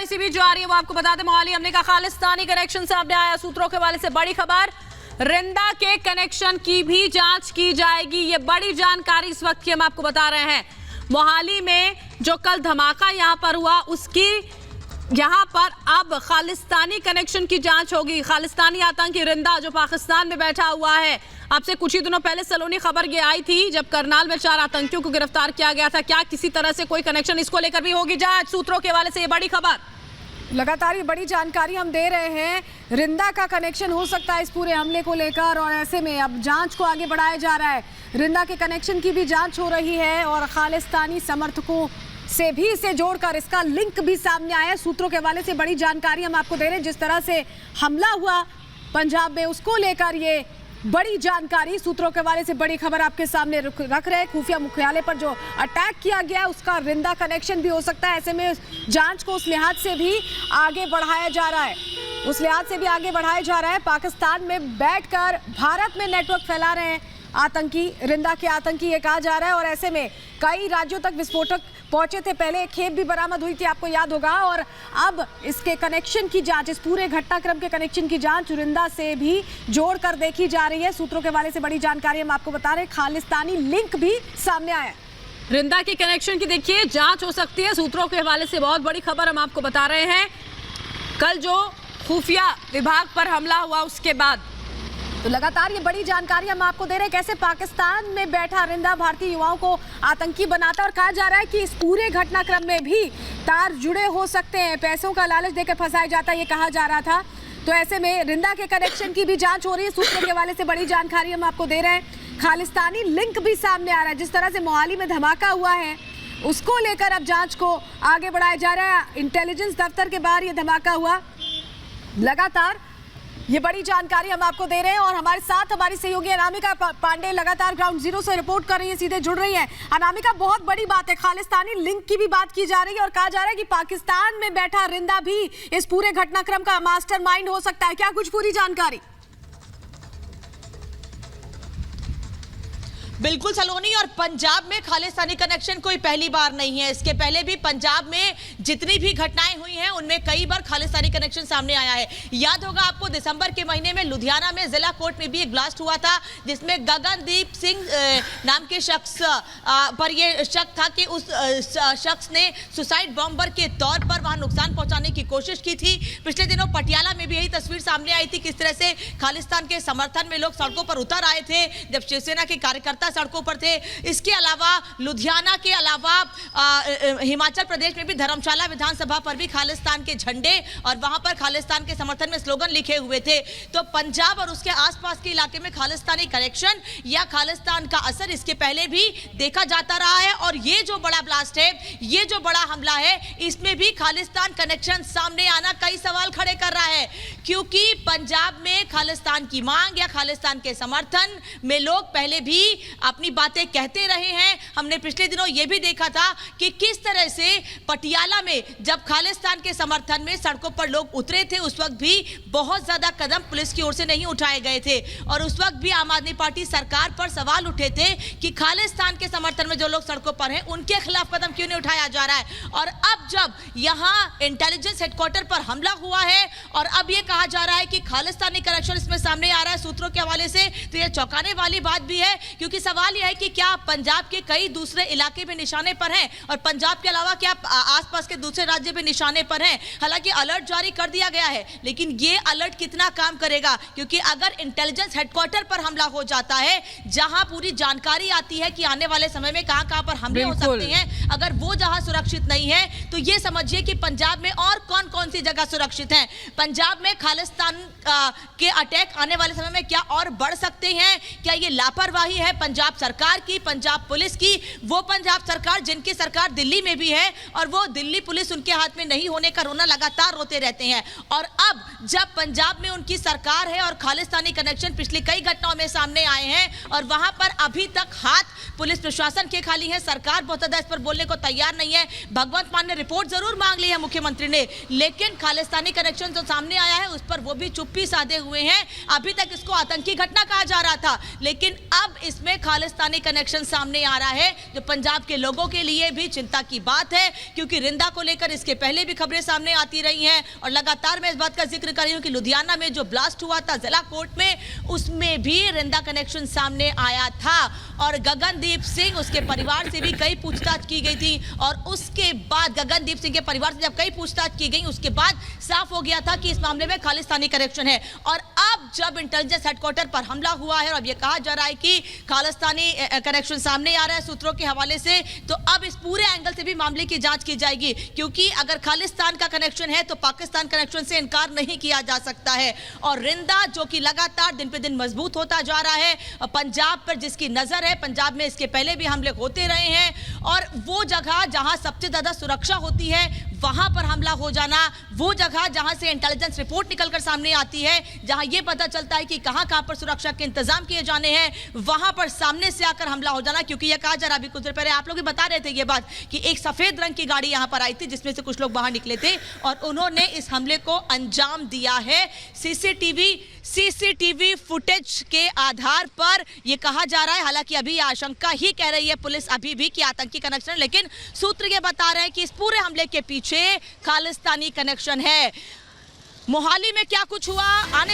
जानकारी सी भी जो आ रही है वो आपको बता दें। मोहाली हमले का खालिस्तानी कनेक्शन सामने आया, सूत्रों के हवाले से बड़ी खबर। रिंदा के कनेक्शन की भी जांच की जाएगी, ये बड़ी जानकारी इस वक्त की हम आपको बता रहे हैं। मोहाली में जो कल धमाका यहां पर हुआ, उसकी यहां पर अब खालिस्तानी कनेक्शन की जांच होगी। खालिस्तानी आतंकी रिंदा जो पाकिस्तान में बैठा हुआ है, आपसे कुछ ही दिनों पहले सलोनी खबर ये आई थी जब करनाल में 4 आतंकियों को गिरफ्तार किया गया था। क्या किसी तरह से कोई कनेक्शन, इसको लेकर भी होगी जांच? सूत्रों के हवाले से ये बड़ी खबर। लगातार ये बड़ी जानकारी हम दे रहे हैं। रिंदा का कनेक्शन हो सकता है इस पूरे हमले को लेकर, और ऐसे में अब जांच को आगे बढ़ाया जा रहा है। रिंदा के कनेक्शन की भी जांच हो रही है और खालिस्तानी समर्थकों से भी इसे जोड़कर इसका लिंक भी सामने आया है। सूत्रों के हवाले से बड़ी जानकारी हम आपको दे रहे हैं। जिस तरह से हमला हुआ पंजाब में, उसको लेकर ये बड़ी जानकारी, सूत्रों के हवाले से बड़ी खबर आपके सामने रख रहे हैं। खुफिया मुख्यालय पर जो अटैक किया गया, उसका रिंदा कनेक्शन भी हो सकता है। ऐसे में जांच को उस लिहाज से भी आगे बढ़ाया जा रहा है। पाकिस्तान में बैठकर भारत में नेटवर्क फैला रहे हैं आतंकी, रिंदा के आतंकी ये कहा जा रहा है। और ऐसे में कई राज्यों तक विस्फोटक पहुंचे थे। पहले एक खेप भी बरामद हुई थी, आपको याद होगा। और अब इसके कनेक्शन की जांच, इस पूरे घटनाक्रम के कनेक्शन की जांच रिंदा से भी जोड़कर देखी जा रही है। सूत्रों के हवाले से बड़ी जानकारी हम आपको बता रहे हैं। खालिस्तानी लिंक भी सामने आया है। रिंदा के कनेक्शन की देखिए जांच हो सकती है। सूत्रों के हवाले से बहुत बड़ी खबर हम आपको बता रहे हैं। कल जो खुफिया विभाग पर हमला हुआ, उसके बाद तो लगातार ये बड़ी जानकारी हम आपको दे रहे हैं। कैसे पाकिस्तान में बैठा रिंदा भारतीय युवाओं को आतंकी बनाता, और कहा जा रहा है कि इस पूरे घटनाक्रम में भी तार जुड़े हो सकते हैं, पैसों का लालच देकर फंसाया जाता है, ये कहा जा रहा था। तो ऐसे में रिंदा के कनेक्शन की भी जांच हो रही है। सूत्रों के हवाले से बड़ी जानकारी हम आपको दे रहे हैं। खालिस्तानी लिंक भी सामने आ रहा है। जिस तरह से मोहाली में धमाका हुआ है, उसको लेकर अब जांच को आगे बढ़ाया जा रहा है। इंटेलिजेंस दफ्तर के बाहर ये धमाका हुआ। लगातार ये बड़ी जानकारी हम आपको दे रहे हैं और हमारे साथ हमारी सहयोगी अनामिका पांडे लगातार ग्राउंड जीरो से रिपोर्ट कर रही है, सीधे जुड़ रही है। अनामिका, बहुत बड़ी बात है, खालिस्तानी लिंक की भी बात की जा रही है और कहा जा रहा है कि पाकिस्तान में बैठा रिंदा भी इस पूरे घटनाक्रम का मास्टरमाइंड हो सकता है। क्या कुछ पूरी जानकारी? बिल्कुल सलोनी, और पंजाब में खालिस्तानी कनेक्शन कोई पहली बार नहीं है। इसके पहले भी पंजाब में जितनी भी घटनाएं हुई हैं उनमें कई बार खालिस्तानी कनेक्शन सामने आया है। याद होगा आपको, दिसंबर के महीने में लुधियाना में जिला कोर्ट में भी एक ब्लास्ट हुआ था, जिसमें गगनदीप सिंह नाम के शख्स पर यह शक था कि उस शख्स ने सुसाइड बॉम्बर के तौर पर वहां नुकसान पहुंचाने की कोशिश की थी। पिछले दिनों पटियाला में भी यही तस्वीर सामने आई थी, किस तरह से खालिस्तान के समर्थन में लोग सड़कों पर उतर आए थे जब शिवसेना के कार्यकर्ता सड़कों पर थे। इसके अलावा लुधियाना के अलावा हिमाचल प्रदेश में भी धर्मशाला विधानसभा पर भी खालिस्तान के झंडे और वहां पर खालिस्तान के समर्थन में स्लोगन लिखे हुए थे। तो पंजाब और उसके आसपास के इलाके में खालिस्तानी कनेक्शन या खालिस्तान का असर इसके पहले भी देखा जाता रहा है। और ये जो बड़ा ब्लास्ट है, ये जो बड़ा हमला है, इसमें भी खालिस्तान कनेक्शन सामने आना कई सवाल खड़े कर रहा है, क्योंकि पंजाब में खालिस्तान की मांग या खालिस्तान के समर्थन में लोग पहले भी अपनी बातें कहते रहे हैं। हमने पिछले दिनों यह भी देखा था कि किस तरह से पटियाला में जब खालिस्तान के समर्थन में सड़कों पर लोग उतरे थे, उस वक्त भी बहुत ज्यादा कदम पुलिस की ओर से नहीं उठाए गए थे। और उस वक्त भी आम आदमी पार्टी सरकार पर सवाल उठे थे कि खालिस्तान के समर्थन में जो लोग सड़कों पर हैं उनके खिलाफ कदम क्यों नहीं उठाया जा रहा है। और अब जब यहां इंटेलिजेंस हेडक्वार्टर पर हमला हुआ है और अब यह कहा जा रहा है कि खालिस्तानी कनेक्शन इसमें सामने आ रहा है सूत्रों के हवाले से, तो यह चौंकाने वाली बात भी है। क्योंकि सवाल यह है कि क्या पंजाब के कई दूसरे इलाके भी निशाने पर हैं और पंजाब के अलावा क्या आसपास के दूसरे राज्य भी निशाने पर हैं। हालांकि अलर्ट जारी कर दिया गया है, लेकिन ये अलर्ट कितना काम करेगा, क्योंकि अगर इंटेलिजेंस हेडक्वार्टर पर हमला हो जाता है, जहां पूरी जानकारी आती है कि आने वाले समय में कहां-कहां पर हमले हो सकते हैं, अगर वो जहां सुरक्षित नहीं है, तो ये समझिए कि पंजाब में और कौन-कौन सी जगह सुरक्षित है। पंजाब में खालिस्तान के अटैक आने वाले समय में क्या और बढ़ सकते हैं? क्या ये लापरवाही है पंजाब सरकार की, पंजाब पुलिस की, वो पंजाब सरकार जिनकी सरकार दिल्ली में भी है और वो दिल्ली पुलिस उनके हाथ में नहीं होने का रोना लगातार रोते रहते हैं। और अब जब पंजाब में उनकी सरकार है और खालिस्तानी कनेक्शन पिछली कई घटनाओं में सामने आए हैं और वहां पर अभी तक हाथ पुलिस प्रशासन के खाली है, सरकार बहुत ज्यादा इस पर बोलने को तैयार नहीं है। भगवंत मान ने रिपोर्ट जरूर मांग ली है मुख्यमंत्री ने, लेकिन खालिस्तानी कनेक्शन जो सामने आया है उस पर वो भी चुप्पी साधे हुए हैं। अभी तक इसको आतंकी घटना कहा जा रहा था, लेकिन अब इसमें खालिस्तानी कनेक्शन सामने आ रहा है, जो पंजाब के लोगों के लिए भी चिंता की बात है, क्योंकि रिंदा को लेकर इसके पहले भी खबरें सामने आती रही हैं। और लगातार मैं इस बात का जिक्र कर रही हूं कि लुधियाना में जो ब्लास्ट हुआ था जिला कोर्ट में, उसमें भी रिंदा कनेक्शन सामने आया था और गगनदीप सिंह, उसके परिवार से भी कई पूछताछ की गई थी। और उसके बाद गगनदीप सिंह के परिवार से जब कई पूछताछ की गई, उसके बाद साफ हो गया था कि इस मामले में खालिस्तानी कनेक्शन है। और अब जब इंटेलिजेंस हेडक्वार्टर पर हमला हुआ है और अब यह कहा जा रहा है कि खालिस्तानी कनेक्शन सामने आ रहा है सूत्रों के हवाले से, तो अब इस पूरे एंगल से भी मामले की जांच की जाएगी, क्योंकि अगर खालिस्तान का कनेक्शन है तो पाकिस्तान कनेक्शन से इनकार नहीं किया जा सकता है। और रिंदा जो कि लगातार दिन पे दिन मजबूत होता जा रहा है, पंजाब पर जिसकी नजर है, पंजाब में इसके पहले भी हमले होते रहे हैं, और वो जगह जहां सबसे ज्यादा सुरक्षा होती है वहां पर हमला हो जाना, वो जगह जहां से इंटेलिजेंस रिपोर्ट निकलकर सामने आती है, जहां यह पता चलता है कि कहां पर सुरक्षा के इंतजाम किए जाने हैं, वहां पर सामने से आकर हमला हो जाना। क्योंकि यह कहा जा रहा, अभी कुछ देर पहले आप लोग भी बता रहे थे ये बात कि एक सफेद रंग की गाड़ी यहां पर आई थी जिसमें से कुछ लोग बाहर निकले थे और उन्होंने इस हमले को अंजाम दिया है। सीसीटीवी फुटेज के आधार पर यह कहा जा रहा है, हालांकि अभी आशंका ही कह रही है पुलिस अभी भी कि आतंकी कनेक्शन, लेकिन सूत्र ये बता रहे हैं कि इस पूरे हमले के पीछे खालिस्तानी कनेक्शन है। मोहाली में क्या कुछ हुआ, आने